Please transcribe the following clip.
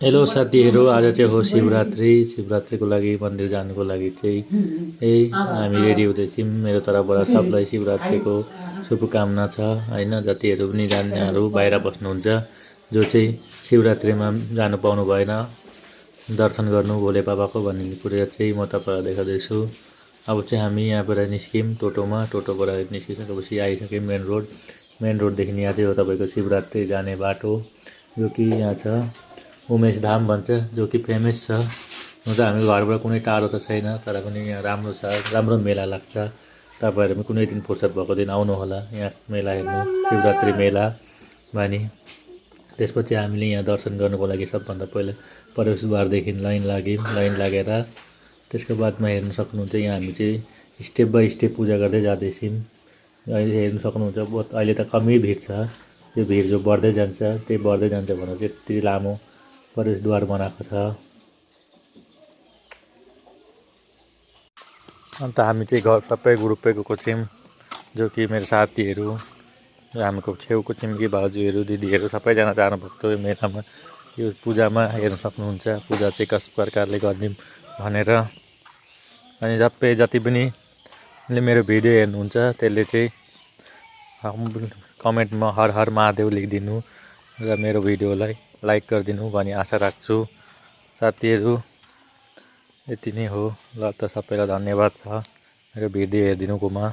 Hello साथीहरू, आज चाहिँ हो शिवरात्रिको लागि मन्दिर जानुको लागि चाहिँ हामी रेडी हुँदैछौँ। मेरो तर्फबाट सबलाई शिवरात्रिको शुभकामना छ होइन। जतिहरू पनि जान्नेहरू बाहिर बस्नुहुन्छ, जो चाहिँ शिवरात्रिमा जानु पाउनु भएन दर्शन गर्नु भोले बाबाको भन्ने कुरा चाहिँ म तपाईँलाई देखाउँदैछु। अब चाहिँ हामी यहाँबाट निस्क्यौँ टोटोबाट निस्किसकेपछि आइसक्यौँ मेन रोडदेखि यहाँ चाहिँ हो तपाईँको शिवरात्रि जाने बाटो, जो कि यहाँ छ उमेश धाम भन्छ, जो कि फेमस छ। हुन त हामी घरबाट कुनै टाढो त छैन, तर पनि यहाँ राम्रो छ, राम्रो मेला लाग्छ। तपाईँहरू पनि कुनै दिन फुर्सद भएको दिन आउनुहोला यहाँ मेला हेर्नु, शिवरात्रि मेला भनी। त्यसपछि हामीले यहाँ दर्शन गर्नुको लागि सबभन्दा पहिला प्रवेशद्वारदेखि लाइन लागेर त्यसको बादमा हेर्न सक्नुहुन्छ। यहाँ हामी चाहिँ स्टेप बाई स्टेप पूजा गर्दै जाँदैछौँ। अहिले हेर्न सक्नुहुन्छ, बहुत अहिले त कमै भिड छ। यो भिड जो बढ्दै जान्छ त्यही बढ्दै जान्छ भनेर चाहिँ यति लामो प्रवेशद्वार बनाएको छ। अन्त हामी चाहिँ सबै ग्रुपै गएको छौँ, जो कि मेरो साथीहरू, हामीको छेउको छिमेकी भाउजूहरू, दिदीहरू सबैजना जानुभएको थियो मेलामा। यो पूजामा हेर्न सक्नुहुन्छ, पूजा चाहिँ कस प्रकारले गर्ने भनेर। अनि सबै जति पनि मेरो भिडियो हेर्नुहुन्छ त्यसले चाहिँ कमेन्टमा हर हर महादेव लेखिदिनु र मेरो भिडियोलाई लाइक गरिदिनु भनी आशा राख्छु। साथीहरू यति नै हो। ल त सबैलाई धन्यवाद छ मेरो भिडियो हेरिदिनुकोमा।